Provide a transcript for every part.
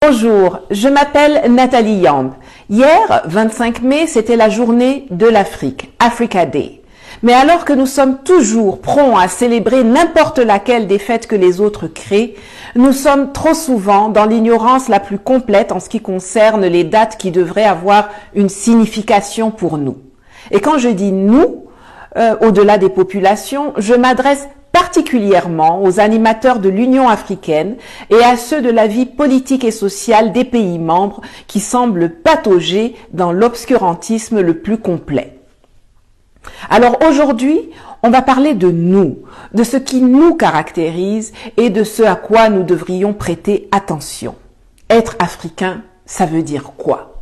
Bonjour, je m'appelle Nathalie Yamb. Hier, 25 mai, c'était la journée de l'Afrique, Africa Day. Mais alors que nous sommes toujours prompts à célébrer n'importe laquelle des fêtes que les autres créent, nous sommes trop souvent dans l'ignorance la plus complète en ce qui concerne les dates qui devraient avoir une signification pour nous. Et quand je dis nous, au-delà des populations, je m'adresse particulièrement aux animateurs de l'Union africaine et à ceux de la vie politique et sociale des pays membres qui semblent patauger dans l'obscurantisme le plus complet. Alors aujourd'hui, on va parler de nous, de ce qui nous caractérise et de ce à quoi nous devrions prêter attention. Être africain, ça veut dire quoi?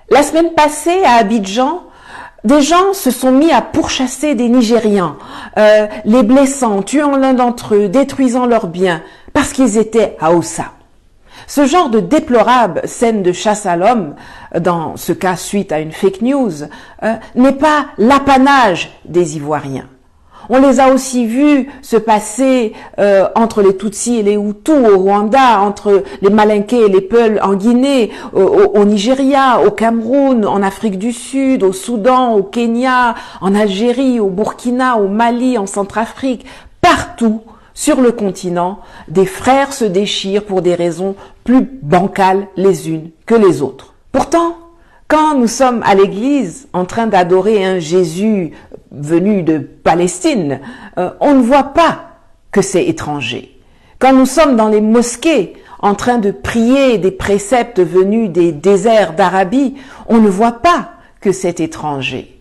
La semaine passée, à Abidjan, des gens se sont mis à pourchasser des Nigérians, les blessant, tuant l'un d'entre eux, détruisant leurs biens, parce qu'ils étaient Haoussa. Ce genre de déplorable scène de chasse à l'homme, dans ce cas suite à une fake news, n'est pas l'apanage des Ivoiriens. On les a aussi vus se passer entre les Tutsis et les Hutus au Rwanda, entre les Malinké et les Peuls en Guinée, au Nigeria, au Cameroun, en Afrique du Sud, au Soudan, au Kenya, en Algérie, au Burkina, au Mali, en Centrafrique. Partout sur le continent, des frères se déchirent pour des raisons plus bancales les unes que les autres. Pourtant, quand nous sommes à l'église en train d'adorer un Jésus venu de Palestine, on ne voit pas que c'est étranger. Quand nous sommes dans les mosquées en train de prier des préceptes venus des déserts d'Arabie, on ne voit pas que c'est étranger.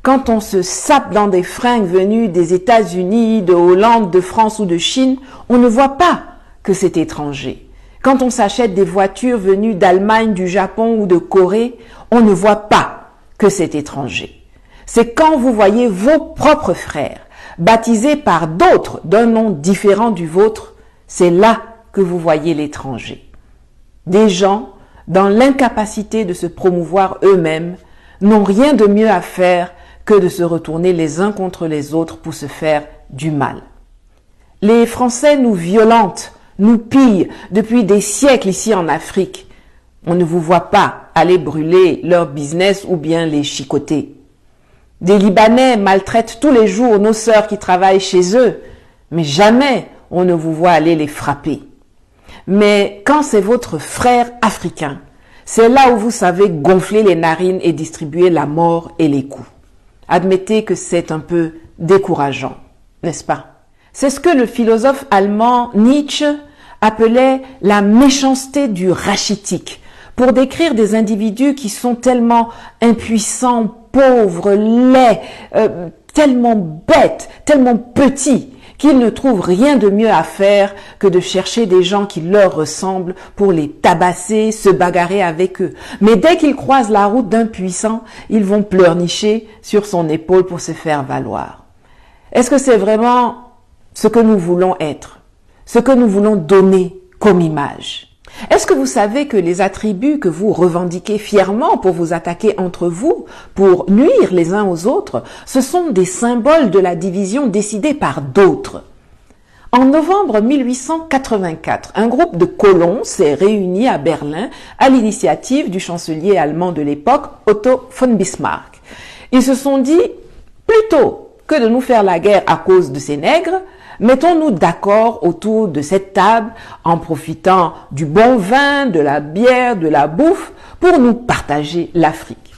Quand on se sape dans des fringues venues des États-Unis, de Hollande, de France ou de Chine, on ne voit pas que c'est étranger. Quand on s'achète des voitures venues d'Allemagne, du Japon ou de Corée, on ne voit pas que c'est étranger. C'est quand vous voyez vos propres frères, baptisés par d'autres d'un nom différent du vôtre, c'est là que vous voyez l'étranger. Des gens, dans l'incapacité de se promouvoir eux-mêmes, n'ont rien de mieux à faire que de se retourner les uns contre les autres pour se faire du mal. Les Français nous violentent, nous pillent depuis des siècles ici en Afrique. On ne vous voit pas aller brûler leur business ou bien les chicoter. Des Libanais maltraitent tous les jours nos sœurs qui travaillent chez eux, mais jamais on ne vous voit aller les frapper. Mais quand c'est votre frère africain, c'est là où vous savez gonfler les narines et distribuer la mort et les coups. Admettez que c'est un peu décourageant, n'est-ce pas? C'est ce que le philosophe allemand Nietzsche appelait la méchanceté du rachitique, pour décrire des individus qui sont tellement impuissants, pauvres, laids, tellement bêtes, tellement petits, qu'ils ne trouvent rien de mieux à faire que de chercher des gens qui leur ressemblent pour les tabasser, se bagarrer avec eux. Mais dès qu'ils croisent la route d'un puissant, ils vont pleurnicher sur son épaule pour se faire valoir. Est-ce que c'est vraiment ce que nous voulons être, ce que nous voulons donner comme image? Est-ce que vous savez que les attributs que vous revendiquez fièrement pour vous attaquer entre vous, pour nuire les uns aux autres, ce sont des symboles de la division décidée par d'autres? En novembre 1884, un groupe de colons s'est réuni à Berlin à l'initiative du chancelier allemand de l'époque, Otto von Bismarck. Ils se sont dit, plutôt que de nous faire la guerre à cause de ces nègres, mettons-nous d'accord autour de cette table en profitant du bon vin, de la bière, de la bouffe pour nous partager l'Afrique.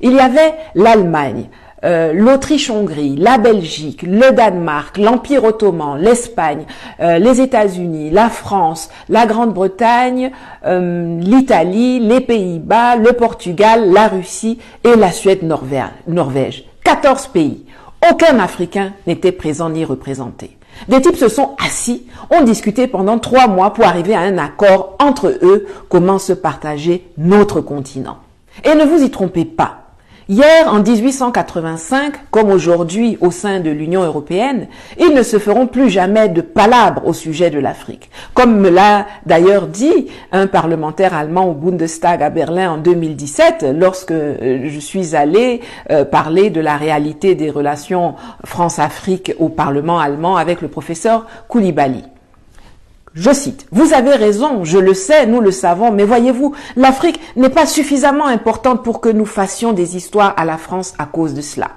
Il y avait l'Allemagne, l'Autriche-Hongrie, la Belgique, le Danemark, l'Empire ottoman, l'Espagne, les États-Unis, la France, la Grande-Bretagne, l'Italie, les Pays-Bas, le Portugal, la Russie et la Suède-Norvège. 14 pays. Aucun Africain n'était présent ni représenté. Des types se sont assis, ont discuté pendant 3 mois pour arriver à un accord entre eux comment se partager notre continent. Et ne vous y trompez pas, Hier, en 1885, comme aujourd'hui au sein de l'Union européenne, ils ne se feront plus jamais de palabres au sujet de l'Afrique. Comme me l'a d'ailleurs dit un parlementaire allemand au Bundestag à Berlin en 2017, lorsque je suis allée parler de la réalité des relations France-Afrique au Parlement allemand avec le professeur Koulibaly. Je cite, « Vous avez raison, je le sais, nous le savons, mais voyez-vous, l'Afrique n'est pas suffisamment importante pour que nous fassions des histoires à la France à cause de cela.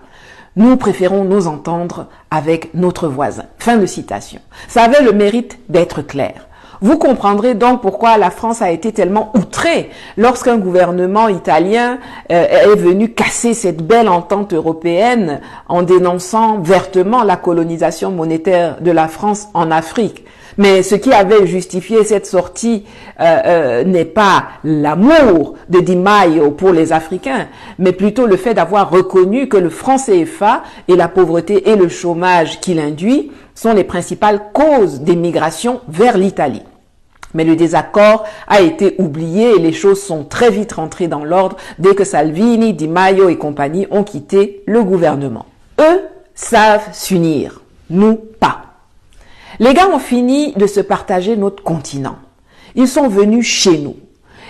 Nous préférons nous entendre avec notre voisin. » Fin de citation. Ça avait le mérite d'être clair. Vous comprendrez donc pourquoi la France a été tellement outrée lorsqu'un gouvernement italien est venu casser cette belle entente européenne en dénonçant vertement la colonisation monétaire de la France en Afrique. Mais ce qui avait justifié cette sortie n'est pas l'amour de Di Maio pour les Africains, mais plutôt le fait d'avoir reconnu que le franc CFA et la pauvreté et le chômage qu'il induit sont les principales causes des migrations vers l'Italie. Mais le désaccord a été oublié et les choses sont très vite rentrées dans l'ordre dès que Salvini, Di Maio et compagnie ont quitté le gouvernement. Eux savent s'unir, nous pas. Les gars ont fini de se partager notre continent. Ils sont venus chez nous.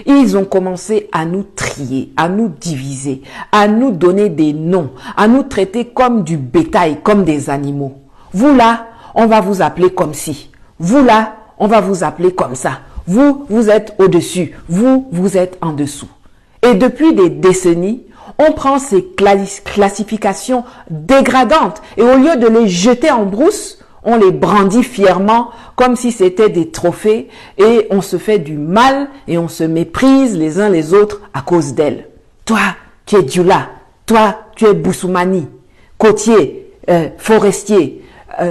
Ils ont commencé à nous trier, à nous diviser, à nous donner des noms, à nous traiter comme du bétail, comme des animaux. Vous là, on va vous appeler comme ci. Vous là, on va vous appeler comme ça. Vous, vous êtes au-dessus. Vous, vous êtes en dessous. Et depuis des décennies, on prend ces classifications dégradantes et au lieu de les jeter en brousse, on les brandit fièrement comme si c'était des trophées et on se fait du mal et on se méprise les uns les autres à cause d'elles. Toi, tu es Dioula. Toi, tu es Boussoumani. Côtier, forestier,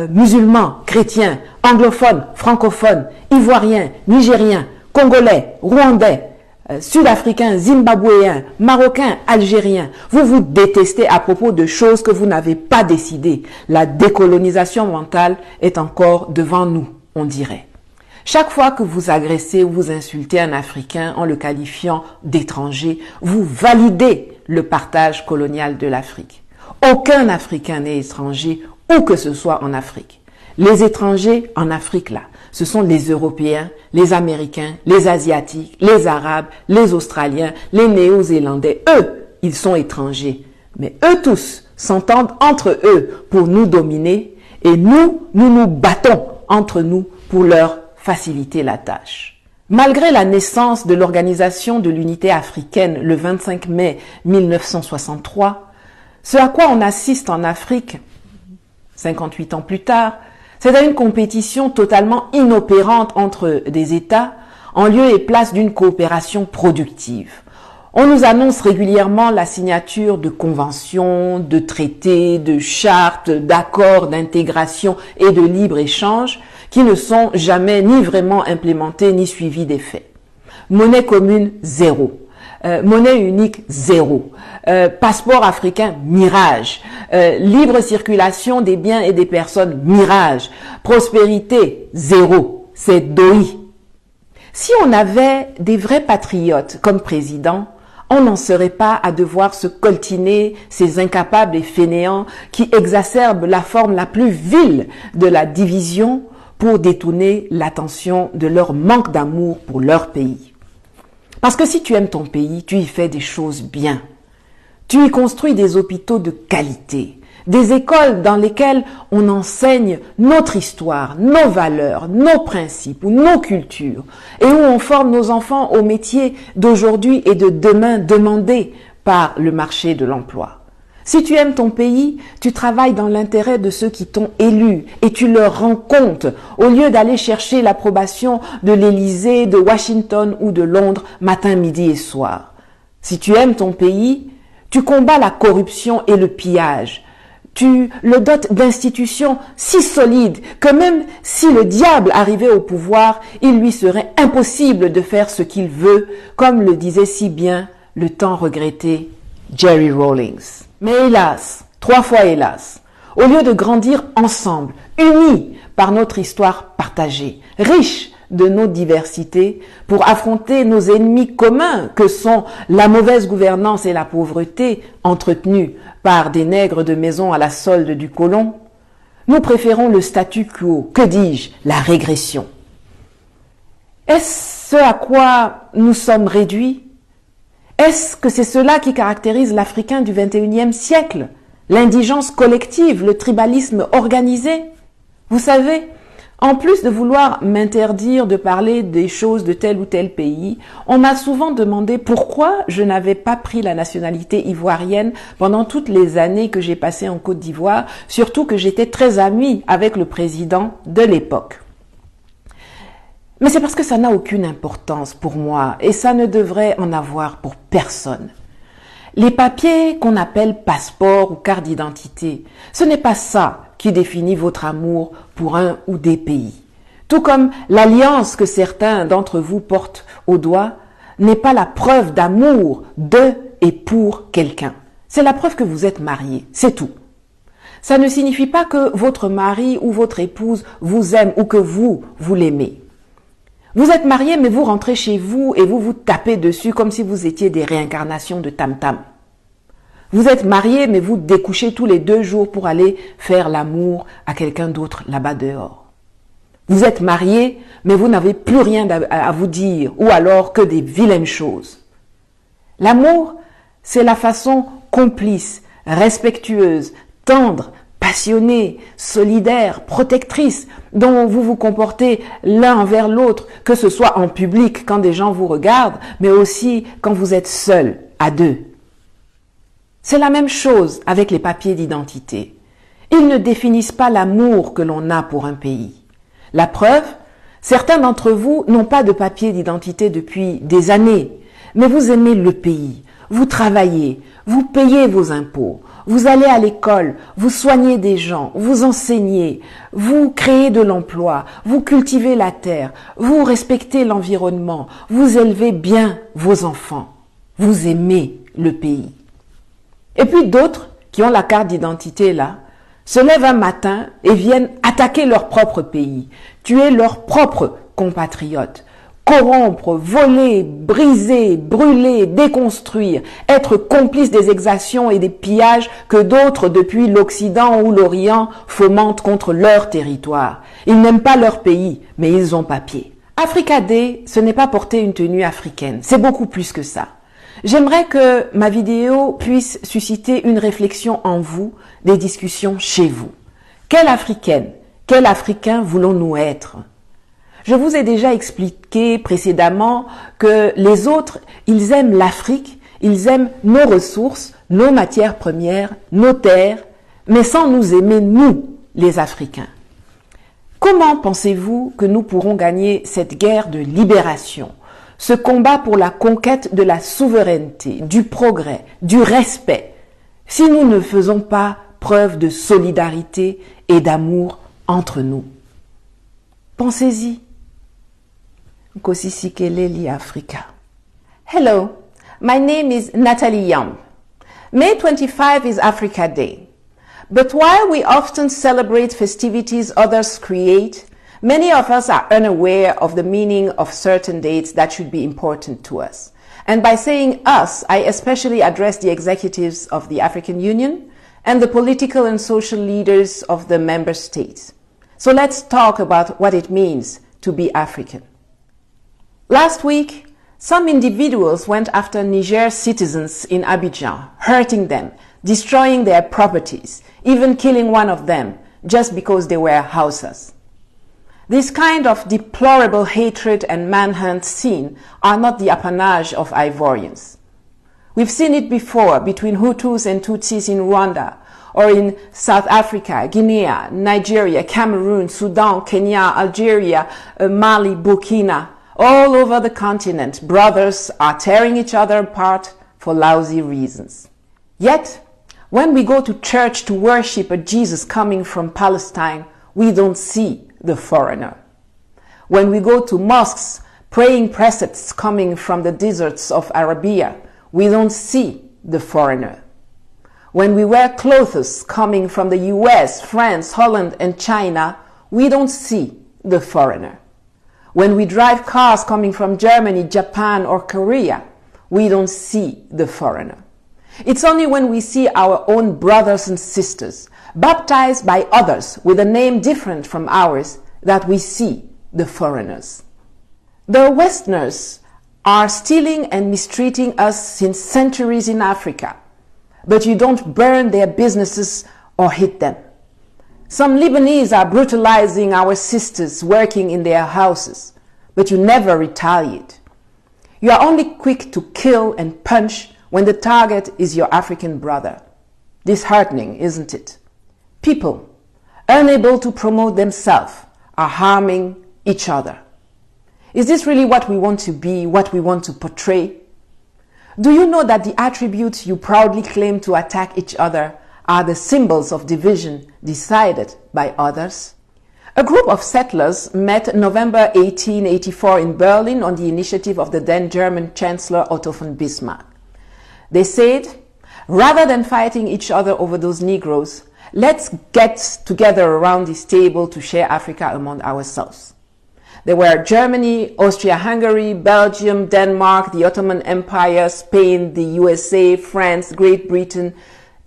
musulman, chrétien, anglophone, francophone, ivoirien, nigérien, congolais, rwandais, sud-africain, zimbabwéen, marocain, algérien. Vous vous détestez à propos de choses que vous n'avez pas décidées. La décolonisation mentale est encore devant nous, on dirait. Chaque fois que vous agressez ou vous insultez un Africain en le qualifiant d'étranger, vous validez le partage colonial de l'Afrique. Aucun Africain n'est étranger où que ce soit en Afrique. Les étrangers en Afrique, là, ce sont les Européens, les Américains, les Asiatiques, les Arabes, les Australiens, les Néo-Zélandais. Eux, ils sont étrangers. Mais eux tous s'entendent entre eux pour nous dominer et nous nous battons entre nous pour leur faciliter la tâche. Malgré la naissance de l'Organisation de l'Unité africaine le 25 mai 1963, ce à quoi on assiste en Afrique, 58 ans plus tard, c'est à une compétition totalement inopérante entre des États en lieu et place d'une coopération productive. On nous annonce régulièrement la signature de conventions, de traités, de chartes, d'accords d'intégration et de libre-échange qui ne sont jamais ni vraiment implémentés ni suivis des faits. Monnaie commune, zéro. Monnaie unique, zéro. Passeport africain, mirage. Libre circulation des biens et des personnes, mirage. Prospérité, zéro. C'est doi. Si on avait des vrais patriotes comme président, on n'en serait pas à devoir se coltiner ces incapables et fainéants qui exacerbent la forme la plus vile de la division pour détourner l'attention de leur manque d'amour pour leur pays. Parce que si tu aimes ton pays, tu y fais des choses bien. Tu y construis des hôpitaux de qualité, des écoles dans lesquelles on enseigne notre histoire, nos valeurs, nos principes ou nos cultures, et où on forme nos enfants aux métiers d'aujourd'hui et de demain demandés par le marché de l'emploi. Si tu aimes ton pays, tu travailles dans l'intérêt de ceux qui t'ont élu et tu leur rends compte au lieu d'aller chercher l'approbation de l'Élysée, de Washington ou de Londres matin, midi et soir. Si tu aimes ton pays, tu combats la corruption et le pillage. Tu le dotes d'institutions si solides que même si le diable arrivait au pouvoir, il lui serait impossible de faire ce qu'il veut, comme le disait si bien le tant regretté Jerry Rawlings. Mais hélas, 3 fois hélas, au lieu de grandir ensemble, unis par notre histoire partagée, riches de nos diversités pour affronter nos ennemis communs que sont la mauvaise gouvernance et la pauvreté entretenues par des nègres de maison à la solde du colon, nous préférons le statu quo, que dis-je, la régression. Est-ce ce à quoi nous sommes réduits? Est-ce que c'est cela qui caractérise l'Africain du XXIe siècle? L'indigence collective, le tribalisme organisé? Vous savez, en plus de vouloir m'interdire de parler des choses de tel ou tel pays, on m'a souvent demandé pourquoi je n'avais pas pris la nationalité ivoirienne pendant toutes les années que j'ai passées en Côte d'Ivoire, surtout que j'étais très amie avec le président de l'époque. Mais c'est parce que ça n'a aucune importance pour moi et ça ne devrait en avoir pour personne. Les papiers qu'on appelle passeport ou carte d'identité, ce n'est pas ça qui définit votre amour pour un ou des pays. Tout comme l'alliance que certains d'entre vous portent au doigt n'est pas la preuve d'amour de et pour quelqu'un. C'est la preuve que vous êtes marié, c'est tout. Ça ne signifie pas que votre mari ou votre épouse vous aime ou que vous l'aimez. Vous êtes marié, mais vous rentrez chez vous et vous vous tapez dessus comme si vous étiez des réincarnations de tam-tam. Vous êtes marié, mais vous découchez tous les 2 jours pour aller faire l'amour à quelqu'un d'autre là-bas dehors. Vous êtes marié, mais vous n'avez plus rien à vous dire ou alors que des vilaines choses. L'amour, c'est la façon complice, respectueuse, tendre, passionnée, solidaire, protectrice, dont vous vous comportez l'un envers l'autre, que ce soit en public quand des gens vous regardent, mais aussi quand vous êtes seul, à deux. C'est la même chose avec les papiers d'identité. Ils ne définissent pas l'amour que l'on a pour un pays. La preuve, certains d'entre vous n'ont pas de papier d'identité depuis des années, mais vous aimez le pays, vous travaillez, vous payez vos impôts, vous allez à l'école, vous soignez des gens, vous enseignez, vous créez de l'emploi, vous cultivez la terre, vous respectez l'environnement, vous élevez bien vos enfants, vous aimez le pays. Et puis d'autres qui ont la carte d'identité là, se lèvent un matin et viennent attaquer leur propre pays, tuer leurs propres compatriotes, corrompre, voler, briser, brûler, déconstruire, être complices des exactions et des pillages que d'autres depuis l'Occident ou l'Orient fomentent contre leur territoire. Ils n'aiment pas leur pays, mais ils ont papier. Africa Day, ce n'est pas porter une tenue africaine, c'est beaucoup plus que ça. J'aimerais que ma vidéo puisse susciter une réflexion en vous, des discussions chez vous. Quelle Africaine, quel Africain voulons-nous être ? Je vous ai déjà expliqué précédemment que les autres, ils aiment l'Afrique, ils aiment nos ressources, nos matières premières, nos terres, mais sans nous aimer, nous, les Africains. Comment pensez-vous que nous pourrons gagner cette guerre de libération, ce combat pour la conquête de la souveraineté, du progrès, du respect, si nous ne faisons pas preuve de solidarité et d'amour entre nous? Pensez-y. Nkosisikele Africa. Hello, my name is Natalie Young. May 25 is Africa Day. But while we often celebrate festivities others create, many of us are unaware of the meaning of certain dates that should be important to us. And by saying us, I especially address the executives of the African Union and the political and social leaders of the member states. So let's talk about what it means to be African. Last week, some individuals went after Niger citizens in Abidjan, hurting them, destroying their properties, even killing one of them just because they were Hausas. This kind of deplorable hatred and manhunt scene are not the appanage of Ivorians. We've seen it before between Hutus and Tutsis in Rwanda, or in South Africa, Guinea, Nigeria, Cameroon, Sudan, Kenya, Algeria, Mali, Burkina. All over the continent, brothers are tearing each other apart for lousy reasons. Yet, when we go to church to worship a Jesus coming from Palestine, we don't see the foreigner. When we go to mosques praying precepts coming from the deserts of Arabia, we don't see the foreigner. When we wear clothes coming from the US, France, Holland, and China, we don't see the foreigner. When we drive cars coming from Germany, Japan, or Korea, we don't see the foreigner. It's only when we see our own brothers and sisters baptized by others with a name different from ours that we see the foreigners. The Westerners are stealing and mistreating us since centuries in Africa, but you don't burn their businesses or hit them. Some Lebanese are brutalizing our sisters working in their houses, but you never retaliate. You are only quick to kill and punch when the target is your African brother. Disheartening, isn't it? People, unable to promote themselves, are harming each other. Is this really what we want to be, what we want to portray? Do you know that the attributes you proudly claim to attack each other are the symbols of division decided by others? A group of settlers met November 1884 in Berlin on the initiative of the then German Chancellor Otto von Bismarck. They said, rather than fighting each other over those Negroes, let's get together around this table to share Africa among ourselves. There were Germany, Austria-Hungary, Belgium, Denmark, the Ottoman Empire, Spain, the USA, France, Great Britain,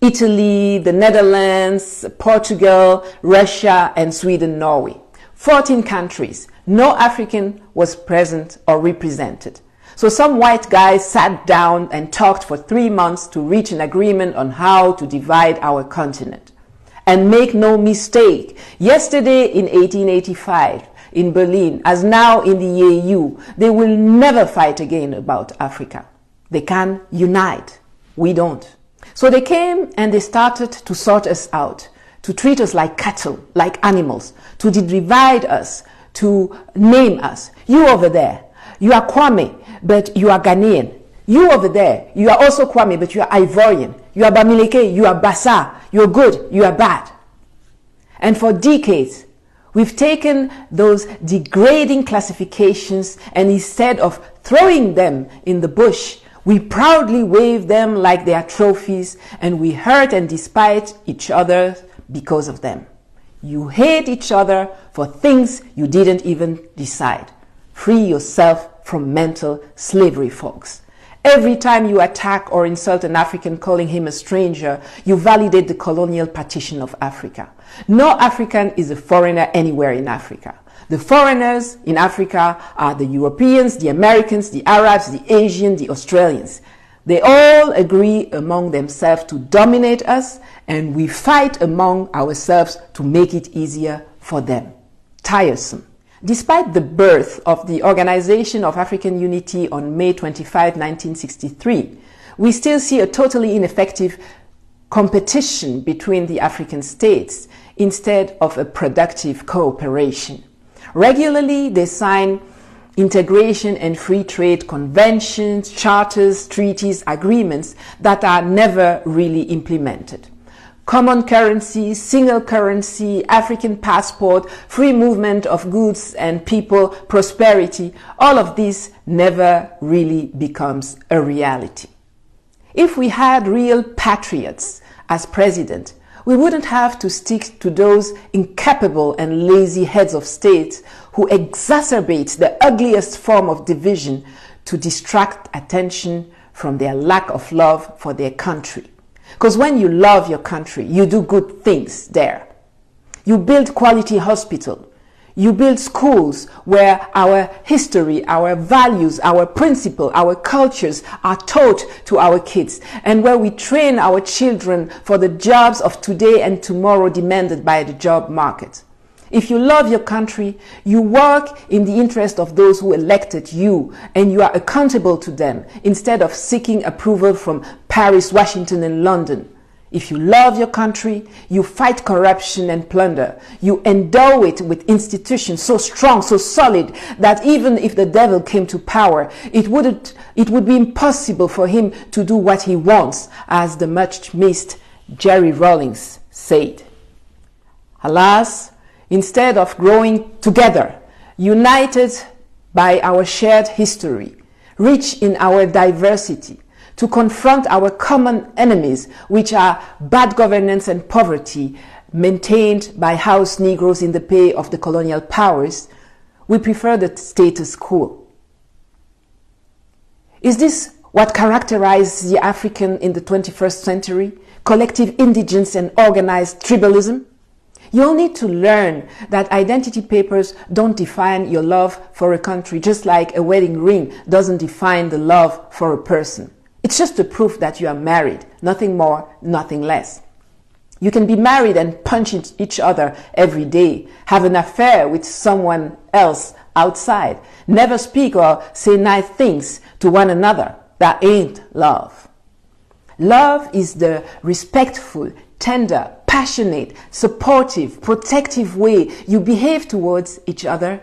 Italy, the Netherlands, Portugal, Russia, and Sweden, Norway. 14 countries. No African was present or represented. So some white guys sat down and talked for 3 months to reach an agreement on how to divide our continent. And make no mistake, yesterday in 1885, in Berlin, as now in the EU, they will never fight again about Africa. They can unite. We don't. So they came and they started to sort us out, to treat us like cattle, like animals, to divide us, to name us. You over there, you are Kwame, but you are Ghanaian. You over there, you are also Kwame, but you are Ivorian. You are Bamileke, you are Bassa. You are good, you are bad. And for decades, we've taken those degrading classifications and instead of throwing them in the bush, we proudly wave them like they are trophies and we hurt and despise each other because of them. You hate each other for things you didn't even decide. Free yourself from mental slavery, folks. Every time you attack or insult an African calling him a stranger, you validate the colonial partition of Africa. No African is a foreigner anywhere in Africa. The foreigners in Africa are the Europeans, the Americans, the Arabs, the Asians, the Australians. They all agree among themselves to dominate us, and we fight among ourselves to make it easier for them. Tiresome. Despite the birth of the Organization of African Unity on May 25, 1963, we still see a totally ineffective competition between the African states instead of a productive cooperation. Regularly, they sign integration and free trade conventions, charters, treaties, agreements that are never really implemented. Common currency, single currency, African passport, free movement of goods and people, prosperity, all of this never really becomes a reality. If we had real patriots as president, we wouldn't have to stick to those incapable and lazy heads of state who exacerbate the ugliest form of division to distract attention from their lack of love for their country. Because when you love your country, you do good things there. You build quality hospitals. You build schools where our history, our values, our principles, our cultures are taught to our kids, and where we train our children for the jobs of today and tomorrow demanded by the job market. If you love your country, you work in the interest of those who elected you, and you are accountable to them instead of seeking approval from Paris, Washington, and London. If you love your country, you fight corruption and plunder. You endow it with institutions so strong, so solid, that even if the devil came to power, it would be impossible for him to do what he wants, as the much missed Jerry Rawlings said. Alas, instead of growing together, united by our shared history, rich in our diversity, to confront our common enemies, which are bad governance and poverty, maintained by house Negroes in the pay of the colonial powers, we prefer the status quo. Is this what characterizes the African in the 21st century? Collective indigence and organized tribalism? You'll need to learn that identity papers don't define your love for a country, just like a wedding ring doesn't define the love for a person. It's just a proof that you are married, nothing more, nothing less. You can be married and punch each other every day, have an affair with someone else outside, never speak or say nice things to one another. That ain't love. Love is the respectful, tender, passionate, supportive, protective way you behave towards each other,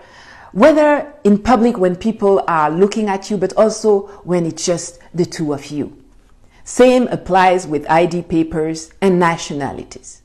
whether in public when people are looking at you, but also when it's just the two of you. Same applies with ID papers and nationalities.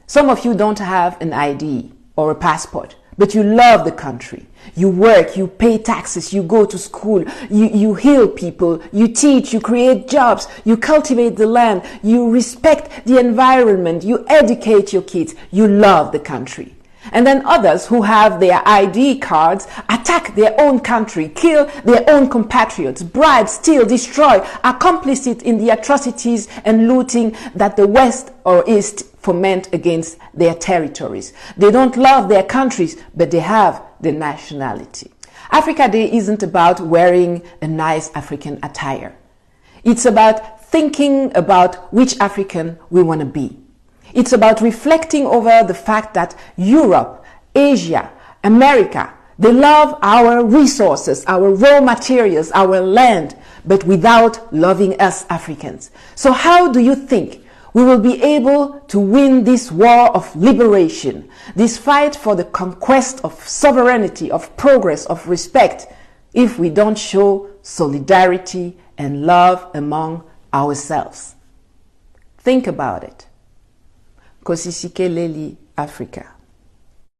Some of you don't have an ID or a passport, but you love the country. You work, you pay taxes, you go to school, you heal people, you teach, you create jobs, you cultivate the land, you respect the environment, you educate your kids, you love the country. And then others who have their ID cards attack their own country, kill their own compatriots, bribe, steal, destroy, are complicit in the atrocities and looting that the West or East foment against their territories. They don't love their countries, but they have the nationality. Africa Day isn't about wearing a nice African attire. It's about thinking about which African we want to be. It's about reflecting over the fact that Europe, Asia, America, they love our resources, our raw materials, our land, but without loving us Africans. So how do you think we will be able to win this war of liberation, this fight for the conquest of sovereignty, of progress, of respect, if we don't show solidarity and love among ourselves? Think about it. Kosisike Leli, Africa.